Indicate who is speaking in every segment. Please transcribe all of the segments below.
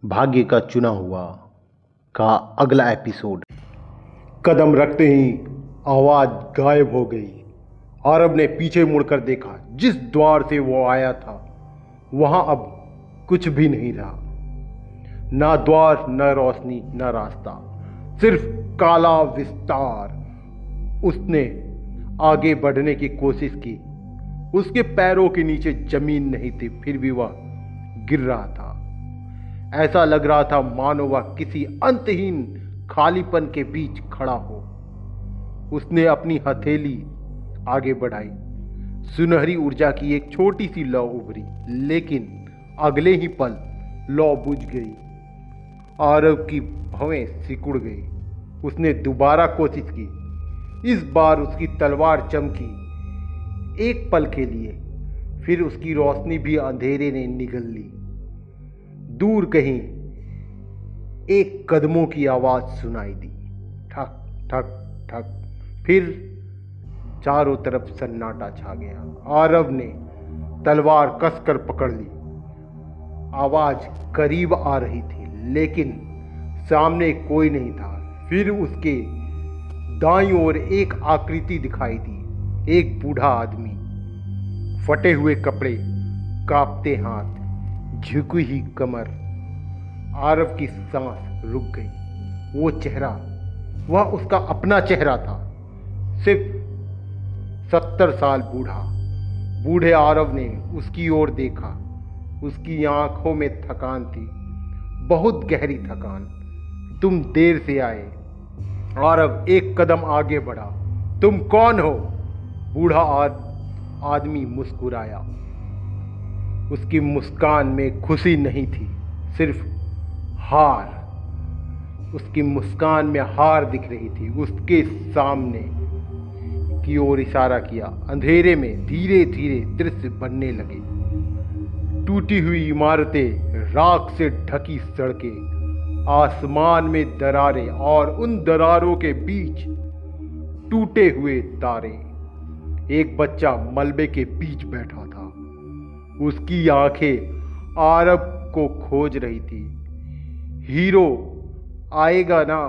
Speaker 1: भाग्य का चुना हुआ का अगला एपिसोड। कदम रखते ही आवाज गायब हो गई। आरब ने पीछे मुड़कर देखा। जिस द्वार से वो आया था वहां अब कुछ भी नहीं रहा। ना द्वार, न रोशनी, न रास्ता, सिर्फ काला विस्तार। उसने आगे बढ़ने की कोशिश की। उसके पैरों के नीचे जमीन नहीं थी, फिर भी वह गिर रहा था। ऐसा लग रहा था मानो वह किसी अंतहीन खालीपन के बीच खड़ा हो। उसने अपनी हथेली आगे बढ़ाई। सुनहरी ऊर्जा की एक छोटी सी लौ उभरी, लेकिन अगले ही पल लौ बुझ गई। आरव की भवें सिकुड़ गई। उसने दोबारा कोशिश की। इस बार उसकी तलवार चमकी, एक पल के लिए, फिर उसकी रोशनी भी अंधेरे ने निगल ली। दूर कहीं एक कदमों की आवाज सुनाई दी, ठक ठक ठक। फिर चारों तरफ सन्नाटा छा गया। आरव ने तलवार कसकर पकड़ ली। आवाज करीब आ रही थी, लेकिन सामने कोई नहीं था। फिर उसके दाईं ओर एक आकृति दिखाई दी। एक बूढ़ा आदमी, फटे हुए कपड़े, कांपते हाथ, झुकी ही कमर। आरव की सांस रुक गई। वो चेहरा, वह उसका अपना चेहरा था, सिर्फ 70 साल बूढ़ा। बूढ़े आरव ने उसकी ओर देखा। उसकी आंखों में थकान थी, बहुत गहरी थकान। तुम देर से आए। आरव एक कदम आगे बढ़ा। तुम कौन हो? बूढ़ा आदमी मुस्कुराया। उसकी मुस्कान में खुशी नहीं थी, सिर्फ हार। उसकी मुस्कान में हार दिख रही थी। उसके सामने की ओर इशारा किया। अंधेरे में धीरे धीरे दृश्य बनने लगे। टूटी हुई इमारतें, राख से ढकी सड़कें, आसमान में दरारें और उन दरारों के बीच टूटे हुए तारे। एक बच्चा मलबे के बीच बैठा था। उसकी आंखें आरब को खोज रही थी। हीरो आएगा ना?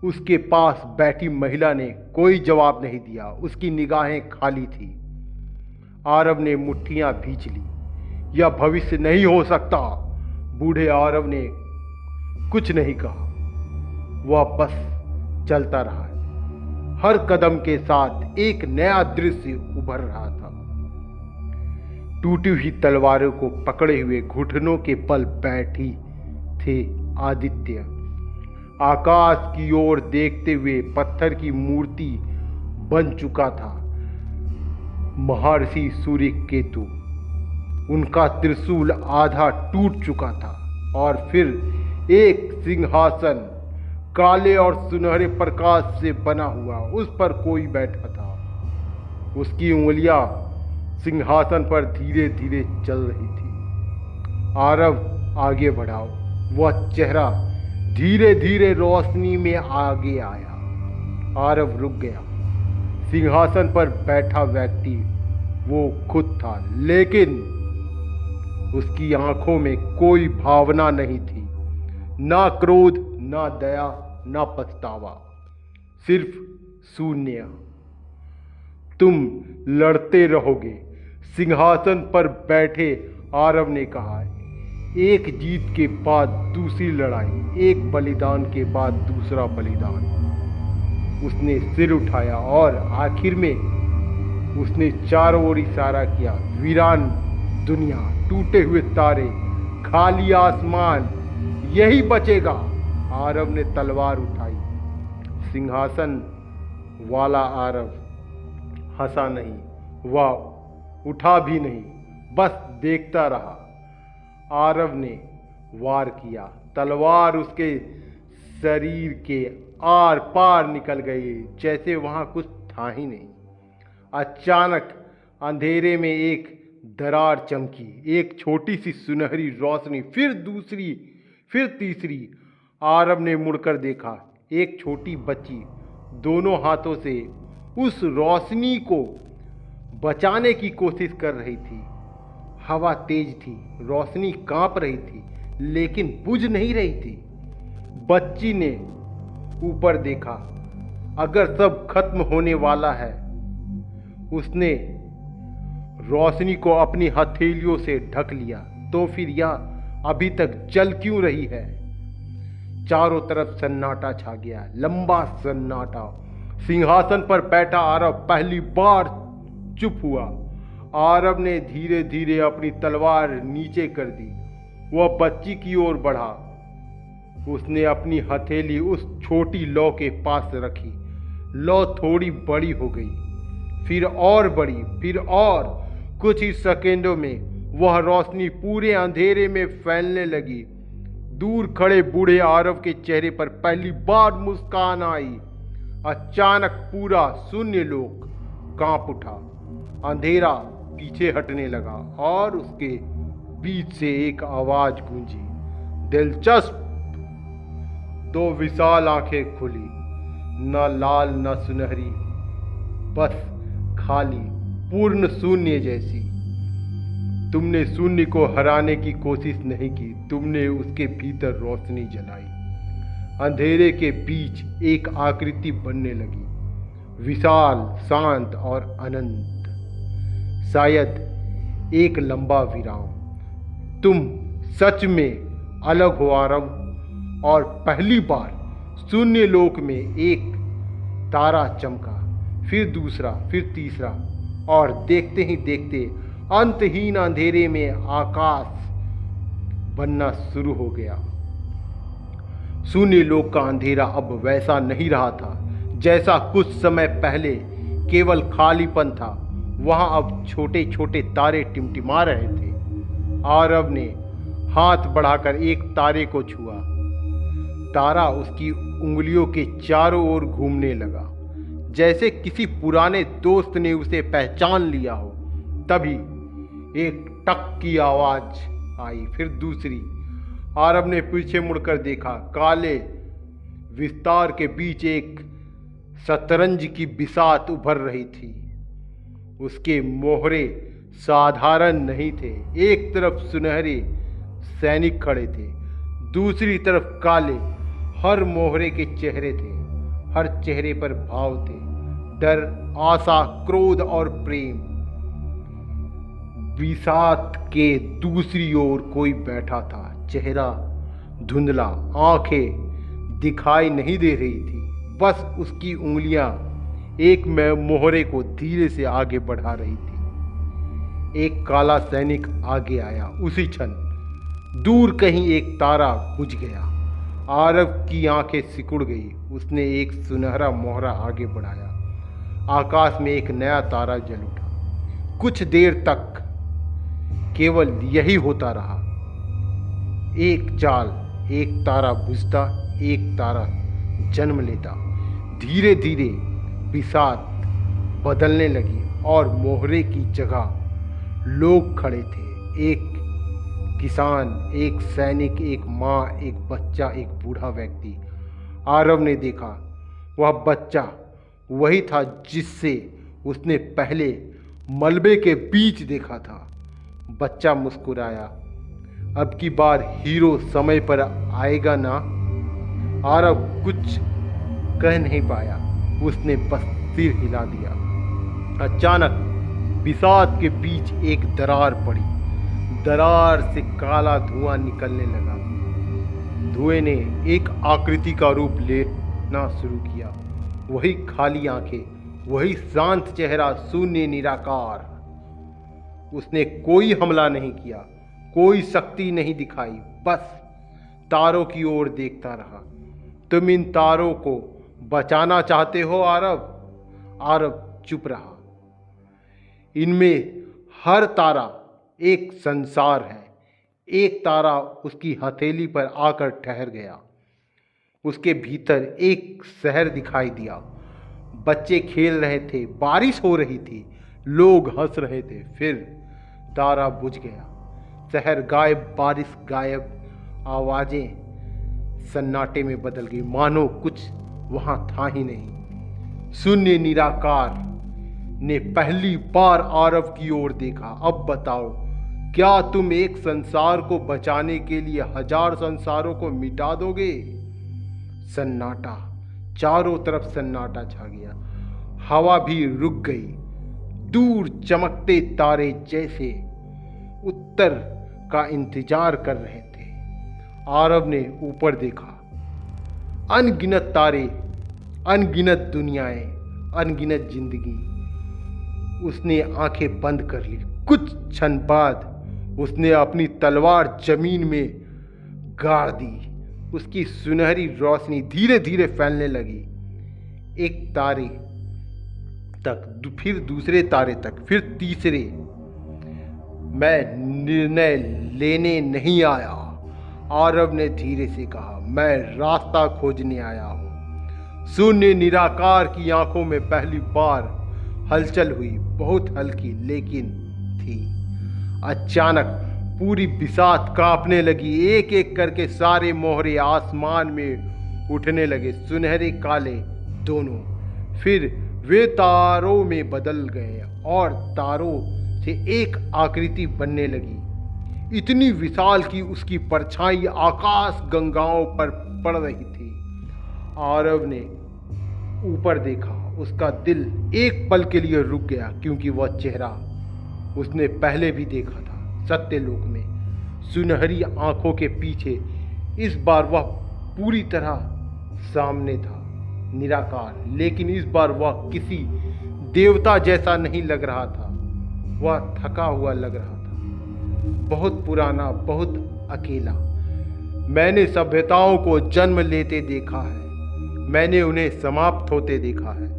Speaker 1: उसके पास बैठी महिला ने कोई जवाब नहीं दिया। उसकी निगाहें खाली थी। आरब ने मुट्ठियां भींच ली। यह भविष्य नहीं हो सकता। बूढ़े आरब ने कुछ नहीं कहा। वह बस चलता रहा। हर कदम के साथ एक नया दृश्य उभर रहा था। टूटी हुई तलवारों को पकड़े हुए घुटनों के बल बैठी थे आदित्य। आकाश की ओर देखते हुए पत्थर की मूर्ति बन चुका था महर्षि सूर्य केतु। उनका त्रिशूल आधा टूट चुका था और फिर एक सिंहासन, काले और सुनहरे प्रकाश से बना हुआ, उस पर कोई बैठा था। उसकी उंगलियां सिंहासन पर धीरे धीरे चल रही थी। आरव आगे बढ़ा। वह चेहरा धीरे धीरे रोशनी में आगे आया। आरव रुक गया। सिंहासन पर बैठा व्यक्ति वो खुद था, लेकिन उसकी आंखों में कोई भावना नहीं थी। ना क्रोध, ना दया, ना पछतावा, सिर्फ शून्य। तुम लड़ते रहोगे, सिंहासन पर बैठे आरव ने कहा। एक जीत के बाद दूसरी लड़ाई, एक बलिदान के बाद दूसरा बलिदान। उसने सिर उठाया और आखिर में उसने चारों ओर इशारा किया। वीरान दुनिया, टूटे हुए तारे, खाली आसमान, यही बचेगा। आरव ने तलवार उठाई। सिंहासन वाला आरव हंसा नहीं, वह उठा भी नहीं, बस देखता रहा। आरव ने वार किया। तलवार उसके शरीर के आर पार निकल गई, जैसे वहां कुछ था ही नहीं। अचानक अंधेरे में एक दरार चमकी। एक छोटी सी सुनहरी रोशनी, फिर दूसरी, फिर तीसरी। आरब ने मुड़कर देखा। एक छोटी बच्ची दोनों हाथों से उस रोशनी को बचाने की कोशिश कर रही थी। हवा तेज थी, रोशनी कांप रही थी, लेकिन बुझ नहीं रही थी। बच्ची ने ऊपर देखा। अगर सब खत्म होने वाला है, उसने रोशनी को अपनी हथेलियों से ढक लिया, तो फिर यह अभी तक जल क्यों रही है? चारों तरफ सन्नाटा छा गया, लंबा सन्नाटा। सिंहासन पर बैठा आरव पहली बार चुप हुआ। आरव ने धीरे धीरे अपनी तलवार नीचे कर दी। वह बच्ची की ओर बढ़ा। उसने अपनी हथेली उस छोटी लौ के पास रखी। लौ थोड़ी बड़ी हो गई, फिर और बड़ी, फिर और। कुछ ही सेकेंडों में वह रोशनी पूरे अंधेरे में फैलने लगी। दूर खड़े बूढ़े आरव के चेहरे पर पहली बार मुस्कान आई। अचानक पूरा शून्य लोक कांप उठा। अंधेरा पीछे हटने लगा और उसके बीच से एक आवाज गूंजी, दिलचस्प। दो विशाल आंखें खुली, न लाल न सुनहरी, बस खाली, पूर्ण शून्य जैसी। तुमने शून्य को हराने की कोशिश नहीं की, तुमने उसके भीतर रोशनी जलाई। अंधेरे के बीच एक आकृति बनने लगी, विशाल, शांत और अनंत। शायद एक लंबा विराम। तुम सच में अलग हो आरव। और पहली बार शून्य लोक में एक तारा चमका, फिर दूसरा, फिर तीसरा, और देखते ही देखते अंतहीन अंधेरे में आकाश बनना शुरू हो गया। शून्य लोक का अंधेरा अब वैसा नहीं रहा था जैसा कुछ समय पहले केवल खालीपन था। वहां अब छोटे छोटे तारे टिमटिमा रहे थे। आरव ने हाथ बढ़ाकर एक तारे को छुआ। तारा उसकी उंगलियों के चारों ओर घूमने लगा, जैसे किसी पुराने दोस्त ने उसे पहचान लिया हो। तभी एक टक की आवाज आई, फिर दूसरी। आरव ने पीछे मुड़कर देखा। काले विस्तार के बीच एक शतरंज की बिसात उभर रही थी। उसके मोहरे साधारण नहीं थे। एक तरफ सुनहरे सैनिक खड़े थे, दूसरी तरफ काले। हर मोहरे के चेहरे थे, हर चेहरे पर भाव थे, डर, आशा, क्रोध और प्रेम। बिसात के दूसरी ओर कोई बैठा था। चेहरा धुंधला, आंखें दिखाई नहीं दे रही थी, बस उसकी उंगलियां एक में मोहरे को धीरे से आगे बढ़ा रही थी। एक काला सैनिक आगे आया। उसी क्षण दूर कहीं एक तारा बुझ गया। आरव की आंखें सिकुड़ गई। उसने एक सुनहरा मोहरा आगे बढ़ाया। आकाश में एक नया तारा जल उठा। कुछ देर तक केवल यही होता रहा। एक चाल, एक तारा बुझता, एक तारा जन्म लेता। धीरे धीरे बिसात बदलने लगी और मोहरे की जगह लोग खड़े थे। एक किसान, एक सैनिक, एक माँ, एक बच्चा, एक बूढ़ा व्यक्ति। आरव ने देखा, वह बच्चा वही था जिससे उसने पहले मलबे के बीच देखा था। बच्चा मुस्कुराया। अब की बार हीरो समय पर आएगा ना? आरव कुछ कह नहीं पाया। उसने बस सिर हिला दिया। अचानक बिसात के बीच एक दरार पड़ी। दरार से काला धुआं निकलने लगा। धुएं ने एक आकृति का रूप लेना शुरू किया। वही खाली आंखें, वही शांत चेहरा, शून्य, निराकार। उसने कोई हमला नहीं किया, कोई शक्ति नहीं दिखाई, बस तारों की ओर देखता रहा। तुम इन तारों को बचाना चाहते हो आरव? आरव चुप रहा। इनमें हर तारा एक संसार है। एक तारा उसकी हथेली पर आकर ठहर गया। उसके भीतर एक शहर दिखाई दिया। बच्चे खेल रहे थे, बारिश हो रही थी, लोग हंस रहे थे। फिर तारा बुझ गया। शहर गायब, बारिश गायब, आवाजें सन्नाटे में बदल गई, मानो कुछ वहां था ही नहीं। शून्य, निराकार ने पहली बार आरव की ओर देखा। अब बताओ, क्या तुम एक संसार को बचाने के लिए 1000 संसारों को मिटा दोगे? सन्नाटा, चारों तरफ सन्नाटा छा गया। हवा भी रुक गई। दूर चमकते तारे जैसे उत्तर का इंतजार कर रहे थे। आरव ने ऊपर देखा। अनगिनत तारे, अनगिनत दुनियाएं, अनगिनत जिंदगी। उसने आंखें बंद कर ली। कुछ क्षण बाद उसने अपनी तलवार जमीन में गाड़ दी। उसकी सुनहरी रोशनी धीरे धीरे फैलने लगी। एक तारे तक, फिर दूसरे तारे तक, फिर तीसरे। मैं निर्णय लेने नहीं आया, आरव ने धीरे से कहा। मैं रास्ता खोजने आया हूं। शून्य निराकार की आंखों में पहली बार हलचल हुई, बहुत हल्की लेकिन थी। अचानक पूरी बिसात कांपने लगी। एक एक करके सारे मोहरे आसमान में उठने लगे, सुनहरे काले दोनों। फिर वे तारों में बदल गए और तारों से एक आकृति बनने लगी, इतनी विशाल कि उसकी परछाई आकाश गंगाओं पर पड़ रही थी। आरव ने ऊपर देखा। उसका दिल एक पल के लिए रुक गया, क्योंकि वह चेहरा उसने पहले भी देखा था सत्यलोक में। सुनहरी आंखों के पीछे इस बार वह पूरी तरह सामने था, निराकार। लेकिन इस बार वह किसी देवता जैसा नहीं लग रहा था। वह थका हुआ लग रहा था, बहुत पुराना, बहुत अकेला। मैंने सभ्यताओं को जन्म लेते देखा है, मैंने उन्हें समाप्त होते देखा है।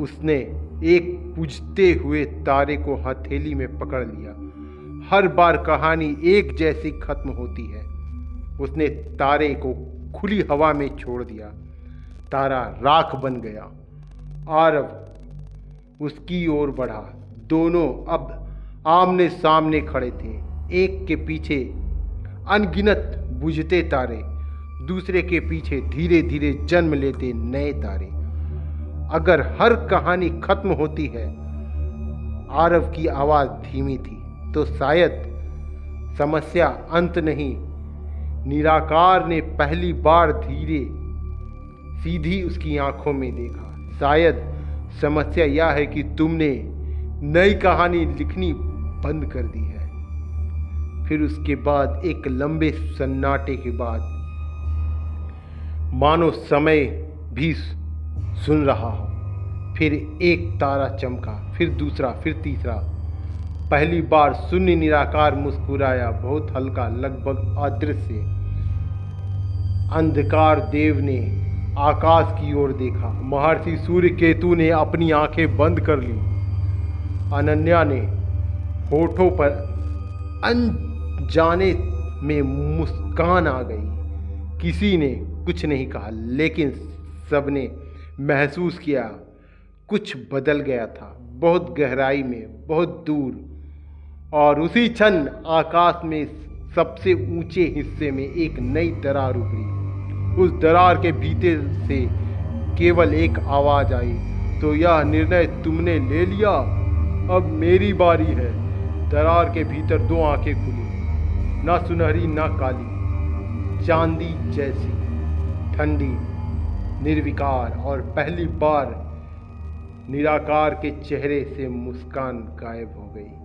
Speaker 1: उसने एक बुझते हुए तारे को हथेली में पकड़ लिया। हर बार कहानी एक जैसी खत्म होती है। उसने तारे को खुली हवा में छोड़ दिया। तारा राख बन गया। आरव उसकी ओर बढ़ा। दोनों अब आमने सामने खड़े थे, एक के पीछे अनगिनत बुझते तारे, दूसरे के पीछे धीरे धीरे जन्म लेते नए तारे। अगर हर कहानी खत्म होती है, आरव की आवाज धीमी थी, तो शायद समस्या अंत नहीं। निराकार ने पहली बार धीरे सीधी उसकी आंखों में देखा। शायद समस्या यह है कि तुमने नई कहानी लिखनी बंद कर दी है। फिर उसके बाद एक लंबे सन्नाटे के बाद, मानो समय भी सुन रहा हो, फिर एक तारा चमका, फिर दूसरा, फिर तीसरा। पहली बार शून्य निराकार मुस्कुराया, बहुत हल्का, लगभग अदृश्य। अंधकार देव ने आकाश की ओर देखा। महर्षि सूर्य केतु ने अपनी आंखें बंद कर ली। अनन्या ने होठों पर अनजाने में मुस्कान आ गई। किसी ने कुछ नहीं कहा, लेकिन सबने महसूस किया कुछ बदल गया था, बहुत गहराई में, बहुत दूर। और उसी क्षण आकाश में सबसे ऊंचे हिस्से में एक नई दरार उभरी। उस दरार के भीतर से केवल एक आवाज आई, तो यह निर्णय तुमने ले लिया, अब मेरी बारी है। दरार के भीतर दो आंखें खुली, ना सुनहरी ना काली, चांदी जैसी, ठंडी, निर्विकार। और पहली बार निराकार के चेहरे से मुस्कान गायब हो गई।